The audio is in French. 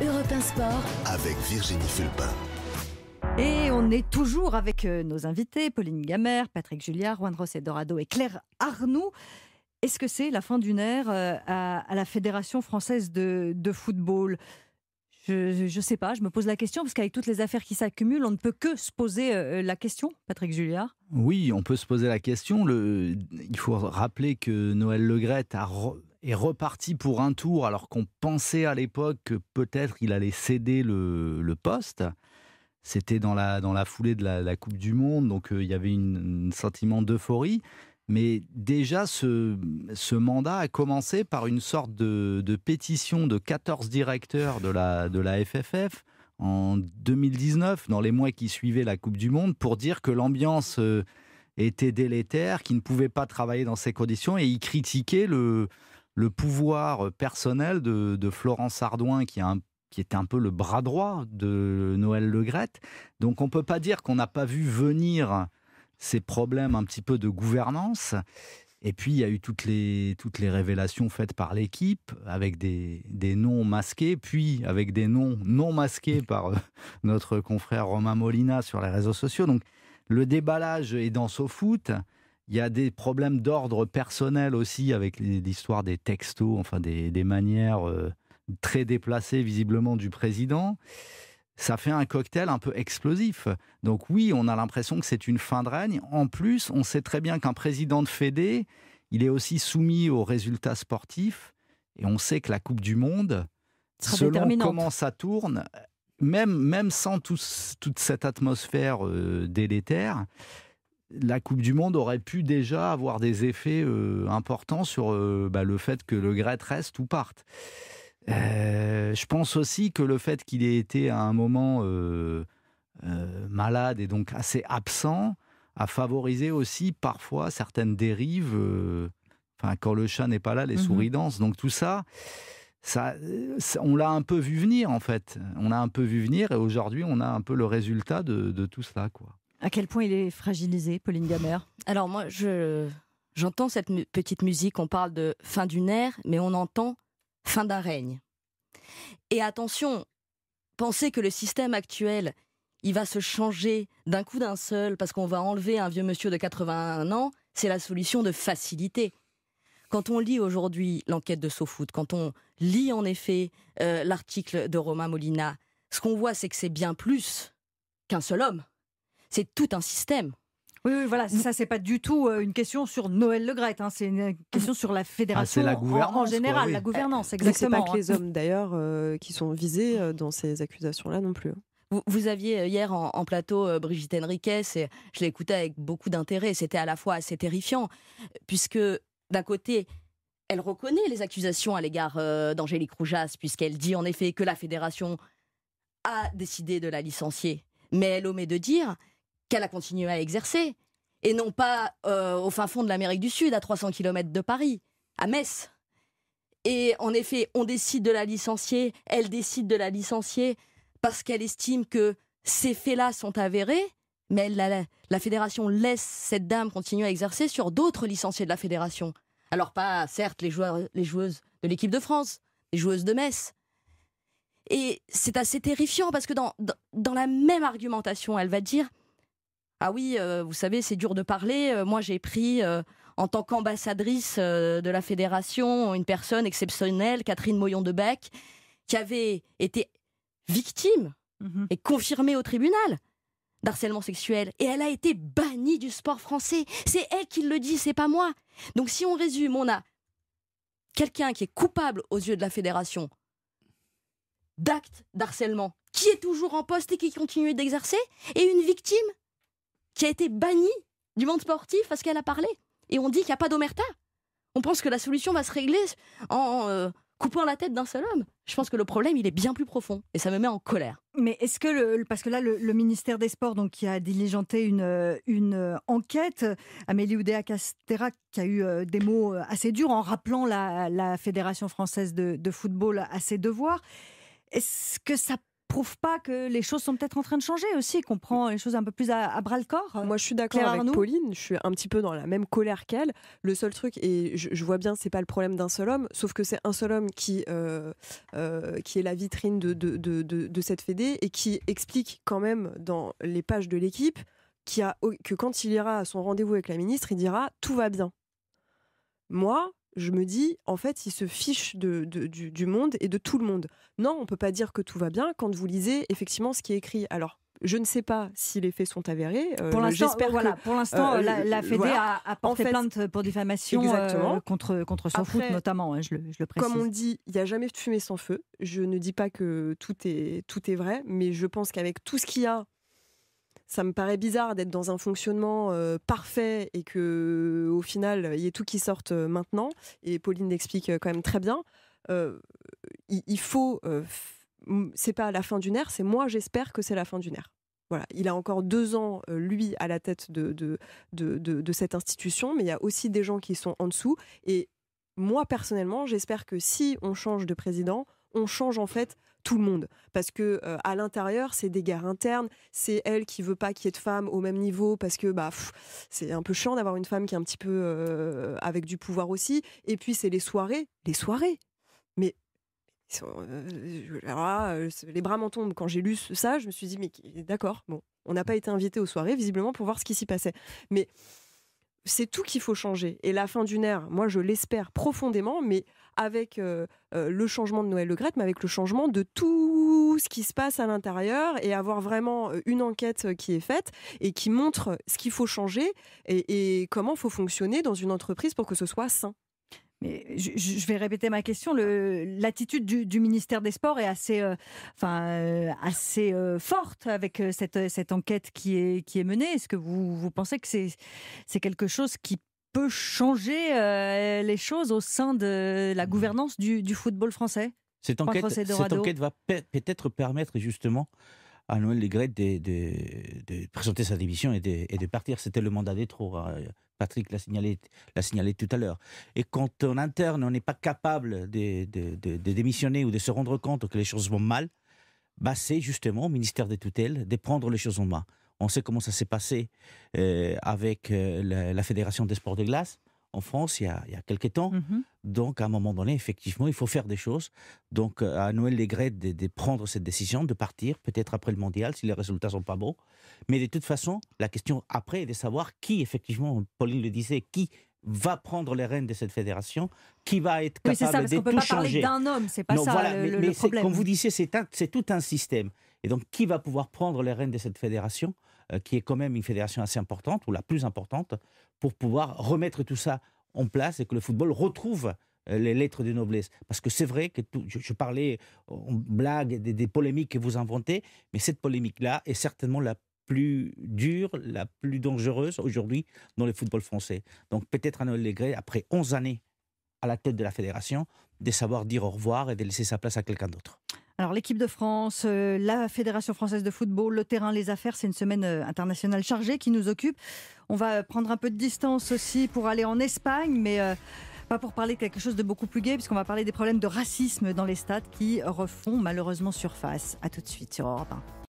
Europe 1 Sport avec Virginie Fulpin. Et on est toujours avec nos invités, Pauline Gamère, Patrick Julliard, Juan José Dorado et Claire Arnoux. Est-ce que c'est la fin d'une ère à la Fédération française de football ? Je ne sais pas, je me pose la question, parce qu'avec toutes les affaires qui s'accumulent, on ne peut que se poser la question, Patrick Julliard. Oui, on peut se poser la question. Il faut rappeler que Noël Le Graët est reparti pour un tour, alors qu'on pensait à l'époque que peut-être il allait céder le poste. C'était dans la foulée de la Coupe du Monde, donc il y avait un sentiment d'euphorie. Mais déjà, ce mandat a commencé par une sorte de pétition de 14 directeurs de la FFF en 2019, dans les mois qui suivaient la Coupe du Monde, pour dire que l'ambiance était délétère, qu'ils ne pouvaient pas travailler dans ces conditions, et ils critiquaient le pouvoir personnel de Florence Ardouin, qui était un peu le bras droit de Noël Le Graët. Donc on ne peut pas dire qu'on n'a pas vu venir ces problèmes un petit peu de gouvernance. Et puis il y a eu toutes les révélations faites par l'équipe, avec des noms masqués, puis avec des noms non masqués par notre confrère Romain Molina sur les réseaux sociaux. Donc le déballage est dans SoFoot. Il y a des problèmes d'ordre personnel aussi, avec l'histoire des textos, enfin des manières très déplacées visiblement du président. Ça fait un cocktail un peu explosif. Donc oui, on a l'impression que c'est une fin de règne. En plus, on sait très bien qu'un président de fédé, il est aussi soumis aux résultats sportifs. Et on sait que la Coupe du Monde, selon comment ça tourne, même sans toute cette atmosphère délétère, la Coupe du Monde aurait pu déjà avoir des effets importants sur le fait que Le Graët reste ou parte. Je pense aussi que le fait qu'il ait été à un moment malade et donc assez absent a favorisé aussi parfois certaines dérives. Quand le chat n'est pas là, les souris dansent. Donc tout ça, on l'a un peu vu venir en fait. On a un peu vu venir, et aujourd'hui on a un peu le résultat de tout cela, quoi. À quel point il est fragilisé, Pauline Gamère ? Alors moi, j'entends cette petite musique, on parle de fin d'une ère, mais on entend fin d'un règne. Et attention, penser que le système actuel, il va se changer d'un coup d'un seul parce qu'on va enlever un vieux monsieur de 81 ans, c'est la solution de facilité. Quand on lit aujourd'hui l'enquête de SoFoot, quand on lit en effet l'article de Romain Molina, ce qu'on voit, c'est que c'est bien plus qu'un seul homme. C'est tout un système. Oui, voilà, ça, c'est pas du tout une question sur Noël Le Graët, c'est une question sur la fédération la gouvernance, en général, oui. la gouvernance, exactement. C'est pas que les hommes, d'ailleurs, qui sont visés dans ces accusations-là non plus. Vous aviez hier en plateau Brigitte Henriquez, et je l'écoutais avec beaucoup d'intérêt. C'était à la fois assez terrifiant, puisque d'un côté, elle reconnaît les accusations à l'égard d'Angélique Roujas, puisqu'elle dit en effet que la fédération a décidé de la licencier. Mais elle omet de dire qu'elle a continué à exercer, et non pas au fin fond de l'Amérique du Sud, à 300 km de Paris, à Metz. Et en effet, on décide de la licencier, elle décide de la licencier parce qu'elle estime que ces faits-là sont avérés, mais la fédération laisse cette dame continuer à exercer sur d'autres licenciés de la fédération. Alors pas, certes, les joueuses de l'équipe de France, les joueuses de Metz. Et c'est assez terrifiant parce que dans la même argumentation, elle va dire: ah oui, vous savez, c'est dur de parler. Moi, j'ai pris, en tant qu'ambassadrice de la fédération, une personne exceptionnelle, Catherine Moyon-Debec, qui avait été victime et confirmée au tribunal d'harcèlement sexuel. Et elle a été bannie du sport français. C'est elle qui le dit, c'est pas moi. Donc si on résume, on a quelqu'un qui est coupable aux yeux de la fédération d'actes d'harcèlement, qui est toujours en poste et qui continue d'exercer, et une victime qui a été bannie du monde sportif parce qu'elle a parlé. Et on dit qu'il n'y a pas d'omerta. On pense que la solution va se régler en coupant la tête d'un seul homme. Je pense que le problème, il est bien plus profond. Et ça me met en colère. Mais est-ce que, parce que là, le ministère des Sports, donc, qui a diligenté une enquête, Amélie Oudéa-Castéra, qui a eu des mots assez durs en rappelant la Fédération française de football à ses devoirs, est-ce que ça prouve pas que les choses sont peut-être en train de changer aussi, qu'on prend les choses un peu plus à bras-le-corps? Moi, je suis d'accord Claire avec Arnoux Pauline. Je suis un petit peu dans la même colère qu'elle. Le seul truc, et je vois bien, c'est pas le problème d'un seul homme, sauf que c'est un seul homme qui est la vitrine de cette fédé et qui explique quand même dans les pages de l'équipe que quand il ira à son rendez-vous avec la ministre, il dira tout va bien. Moi, je me dis, en fait, il se fiche du monde et de tout le monde. Non, on ne peut pas dire que tout va bien quand vous lisez effectivement ce qui est écrit. Alors, je ne sais pas si les faits sont avérés. Pour l'instant, la Fédé voilà. a porté plainte pour diffamation contre SoFoot notamment, hein, je le précise. Comme on le dit, il n'y a jamais de fumée sans feu. Je ne dis pas que tout est vrai, mais je pense qu'avec tout ce qu'il y a, ça me paraît bizarre d'être dans un fonctionnement parfait et qu'au final, il y ait tout qui sorte maintenant. Et Pauline l'explique quand même très bien. Il faut... c'est pas la fin d'une ère, c'est moi, j'espère que c'est la fin d'une ère. Voilà. Il a encore 2 ans, lui, à la tête de cette institution, mais il y a aussi des gens qui sont en dessous. Et moi, personnellement, j'espère que si on change de président, on change en fait tout le monde, parce que à l'intérieur c'est des guerres internes, c'est elle qui veut pas qu'il y ait de femmes au même niveau parce que c'est un peu chiant d'avoir une femme qui est un petit peu avec du pouvoir aussi, et puis c'est les soirées, mais alors là, les bras m'en tombent. Quand j'ai lu ça, je me suis dit mais d'accord, bon, on n'a pas été invité aux soirées visiblement pour voir ce qui s'y passait, mais c'est tout qu'il faut changer. Et la fin d'une ère, moi je l'espère profondément, mais avec le changement de Noël Le Graët, mais avec le changement de tout ce qui se passe à l'intérieur, et avoir vraiment une enquête qui est faite et qui montre ce qu'il faut changer et comment il faut fonctionner dans une entreprise pour que ce soit sain. Mais je vais répéter ma question. L'attitude du ministère des Sports est assez forte avec cette enquête qui est menée. Est-ce que vous pensez que c'est quelque chose qui peut changer les choses au sein de la gouvernance du football français? Cette enquête va peut-être permettre justement à Noël Le Graët de présenter sa démission et de partir. C'était le mandat des trop. Patrick l'a signalé tout à l'heure. Et quand en interne, on n'est pas capable de démissionner ou de se rendre compte que les choses vont mal, c'est justement au ministère des tutelles de prendre les choses en main. On sait comment ça s'est passé avec la Fédération des sports de glace en France il y a quelques temps. Donc, à un moment donné, effectivement, il faut faire des choses. Donc, à Noël Le Graët de prendre cette décision, de partir, peut-être après le mondial, si les résultats ne sont pas bons. Mais de toute façon, la question après est de savoir qui, effectivement, Pauline le disait, qui va prendre les rênes de cette fédération, qui va être capable de tout changer. Oui, c'est ça, parce qu'on ne peut pas parler d'un homme, c'est pas ça voilà, le problème. Comme vous disiez, c'est tout un système. Et donc, qui va pouvoir prendre les rênes de cette fédération, qui est quand même une fédération assez importante, ou la plus importante, pour pouvoir remettre tout ça en place et que le football retrouve les lettres de noblesse. Parce que c'est vrai que je parlais en blague des polémiques que vous inventez, mais cette polémique-là est certainement la plus dure, la plus dangereuse aujourd'hui dans le football français. Donc peut-être à Noël Le Graët, après 11 années à la tête de la fédération, de savoir dire au revoir et de laisser sa place à quelqu'un d'autre. Alors l'équipe de France, la Fédération française de football, le terrain, les affaires, c'est une semaine internationale chargée qui nous occupe. On va prendre un peu de distance aussi pour aller en Espagne, mais pas pour parler de quelque chose de beaucoup plus gai, puisqu'on va parler des problèmes de racisme dans les stades qui refont malheureusement surface. À tout de suite sur Europe 1.